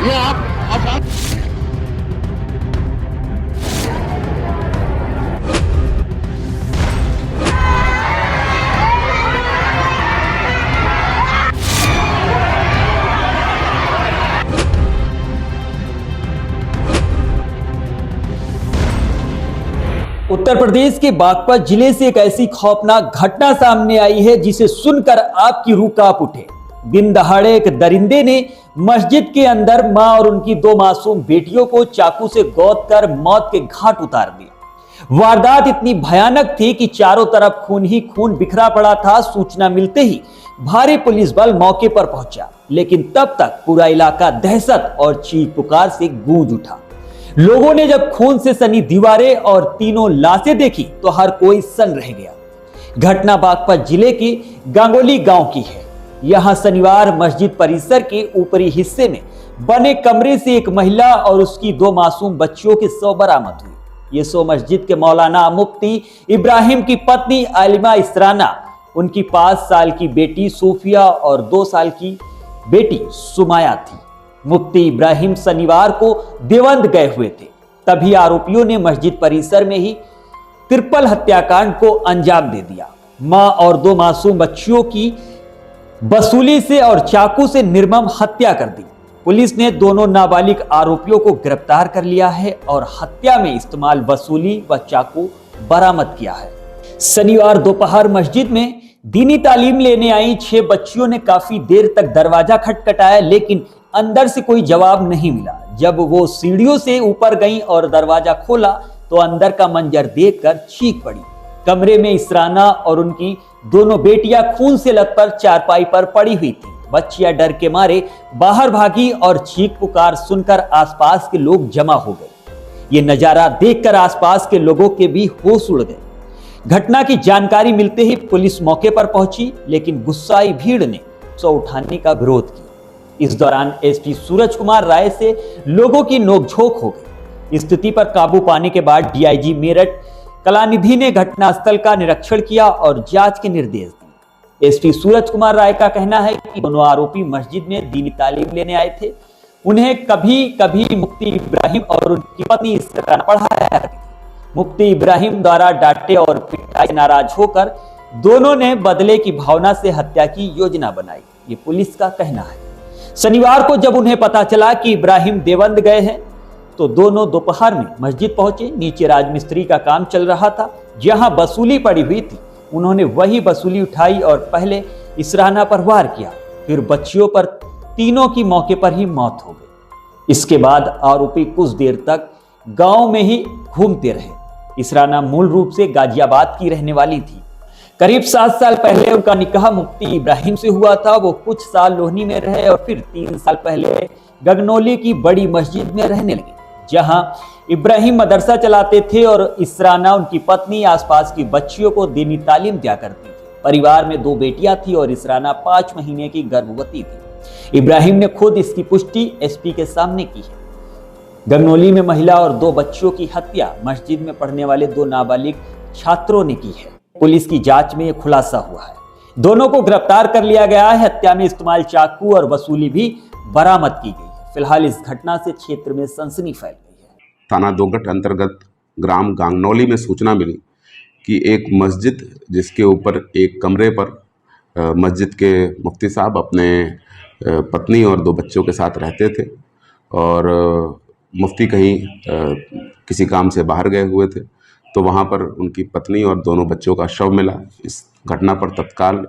ये आप उत्तर प्रदेश के बागपत जिले से एक ऐसी खौफनाक घटना सामने आई है जिसे सुनकर आपकी रूह कांप उठे। दिन दहाड़े एक दरिंदे ने मस्जिद के अंदर मां और उनकी दो मासूम बेटियों को चाकू से गोद कर मौत के घाट उतार दिया। वारदात इतनी भयानक थी कि चारों तरफ खून ही खून बिखरा पड़ा था। सूचना मिलते ही भारी पुलिस बल मौके पर पहुंचा, लेकिन तब तक पूरा इलाका दहशत और चीख पुकार से गूंज उठा। लोगों ने जब खून से सनी दीवारें और तीनों लाशें देखी तो हर कोई सन रह गया। घटना बागपत जिले के गांगोली गांव की है। यहां शनिवार मस्जिद परिसर के ऊपरी हिस्से में बने कमरे से एक महिला और उसकी दो मासूम बच्चियों के शव बरामद हुए। ये शव मस्जिद के मौलाना मुफ्ती इब्राहिम की पत्नी आलिमा इसराना, उनकी 5 साल की बेटी सूफिया और 2 साल की बेटी सुमाया थी। मुफ्ती इब्राहिम शनिवार को देवंद गए हुए थे, तभी आरोपियों ने मस्जिद परिसर में ही ट्रिपल हत्याकांड को अंजाम दे दिया। मां और 2 मासूम बच्चियों की वसूली से और चाकू से निर्मम हत्या कर दी। पुलिस ने दोनों नाबालिग आरोपियों को गिरफ्तार कर लिया है और हत्या में इस्तेमाल वसूली व चाकू बरामद किया है। शनिवार दोपहर मस्जिद में दीनी तालीम लेने आई 6 बच्चियों ने काफी देर तक दरवाजा खटखटाया, लेकिन अंदर से कोई जवाब नहीं मिला। जब वो सीढ़ियों से ऊपर गईं और दरवाजा खोला तो अंदर का मंजर देखकर चीख पड़ी। कमरे में इसराना और उनकी दोनों बेटियां खून से लथपथ चारपाई पर पड़ी हुई थी। बच्चियां डर के मारे बाहर भागी और चीख पुकार सुनकर आसपास के लोग जमा हो गए। ये नजारा देखकर आसपास के लोगों के भी होश उड़ गए। घटना की जानकारी मिलते ही पुलिस मौके पर पहुंची, लेकिन गुस्साई भीड़ ने सौ उठाने का विरोध किया। इस दौरान एसपी सूरज कुमार राय से लोगों की नोकझोंक हो गई। स्थिति पर काबू पाने के बाद डीआईजी मेरठ कलानिधि ने घटनास्थल का निरीक्षण किया और जांच के निर्देश दिए। एसपी सूरज कुमार राय का कहना है कि दोनों आरोपी मस्जिद में दीनी तालीम लेने आए थे। उन्हें कभी कभी मुफ्ती इब्राहिम और उनकी पत्नी इस तरह पढ़ाया करती थी। मुफ्ती इब्राहिम द्वारा डांटे और पिटाई से नाराज होकर दोनों ने बदले की भावना से हत्या की योजना बनाई, ये पुलिस का कहना है। शनिवार को जब उन्हें पता चला कि इब्राहिम देवंद गए हैं तो दोनों दोपहर में मस्जिद पहुंचे। नीचे राजमिस्त्री का काम चल रहा था, जहां वसूली पड़ी हुई थी। उन्होंने वही वसूली उठाई और पहले इसराना पर वार किया, फिर बच्चियों पर। तीनों की मौके पर ही मौत हो गई। इसके बाद आरोपी कुछ देर तक गांव में ही घूमते रहे। इसराना मूल रूप से गाजियाबाद की रहने वाली थी। करीब 7 साल पहले उनका निकाह मुफ्ती इब्राहिम से हुआ था। वो कुछ साल लोहनी में रहे और फिर 3 साल पहले गगनौली की बड़ी मस्जिद में रहने लगे, जहां इब्राहिम मदरसा चलाते थे और इसराना उनकी पत्नी आसपास की बच्चियों को दीनी तालीम दिया करती थी। परिवार में 2 बेटियां थी और इसराना 5 महीने की गर्भवती थी। इब्राहिम ने खुद इसकी पुष्टि एसपी के सामने की है। गगनौली में महिला और 2 बच्चियों की हत्या मस्जिद में पढ़ने वाले 2 नाबालिग छात्रों ने की है। पुलिस की जांच में यह खुलासा हुआ है। दोनों को गिरफ्तार कर लिया गया है। हत्या में इस्तेमाल चाकू और वसूली भी बरामद की गई है। फिलहाल इस घटना से क्षेत्र में सनसनी फैल गई है। थाना दोगट अंतर्गत ग्राम गांगनौली में सूचना मिली कि एक मस्जिद जिसके ऊपर एक कमरे पर मस्जिद के मुफ्ती साहब अपने पत्नी और 2 बच्चों के साथ रहते थे और मुफ्ती कहीं किसी काम से बाहर गए हुए थे, तो वहाँ पर उनकी पत्नी और दोनों बच्चों का शव मिला। इस घटना पर तत्काल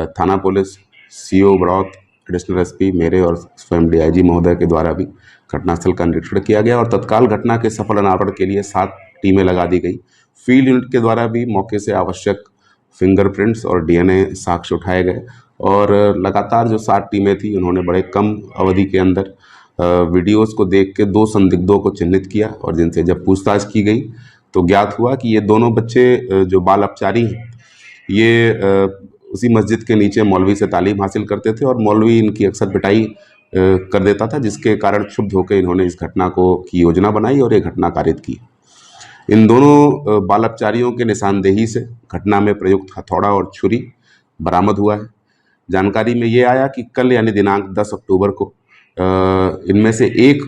थाना police, CO Baraut, additional SP मेरे और स्वयं डीआईजी महोदय के द्वारा भी घटनास्थल का निरीक्षण किया गया और तत्काल घटना के सफल अनावरण के लिए 7 टीमें लगा दी गई। फील्ड यूनिट के द्वारा भी मौके से आवश्यक फिंगरप्रिंट्स और डीएनए साक्ष्य उठाए गए और लगातार जो 7 टीमें थी उन्होंने बड़े कम अवधि के अंदर वीडियोस को देख के 2 संदिग्धों को चिन्हित किया और जिनसे जब पूछताछ की गई तो ज्ञात हुआ कि ये दोनों बच्चे जो बाल अपचारी हैं, ये उसी मस्जिद के नीचे मौलवी से तालीम हासिल करते थे और मौलवी इनकी अक्सर पिटाई कर देता था, जिसके कारण क्षुब्ध होकर इन्होंने इस घटना की योजना बनाई और ये घटना कारित की। इन दोनों बाल अपचारियों के निशानदेही से घटना में प्रयुक्त हथौड़ा और छुरी बरामद हुआ है। जानकारी में ये आया कि कल यानी दिनांक 10 अक्टूबर को इनमें से एक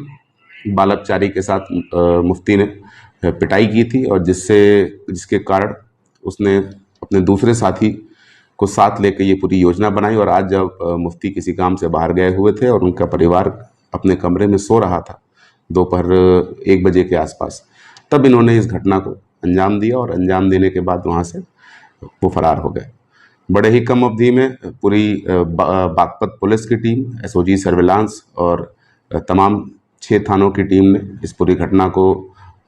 बालकचारी के साथ मुफ्ती ने पिटाई की थी और जिसके कारण उसने अपने दूसरे साथी को साथ लेकर ये पूरी योजना बनाई। और आज जब मुफ्ती किसी काम से बाहर गए हुए थे और उनका परिवार अपने कमरे में सो रहा था दोपहर 1 बजे के आसपास, तब इन्होंने इस घटना को अंजाम दिया और अंजाम देने के बाद वहाँ से वो फरार हो गए। बड़े ही कम अवधि में पूरी बागपत पुलिस की टीम, एसओजी सर्विलांस और तमाम 6 थानों की टीम ने इस पूरी घटना को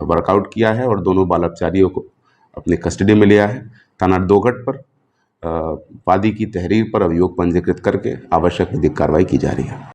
वर्कआउट किया है और दोनों बालकचारियों को अपनी कस्टडी में लिया है। थाना दोघट पर वादी की तहरीर पर अभियोग पंजीकृत करके आवश्यक विधिक कार्रवाई की जा रही है।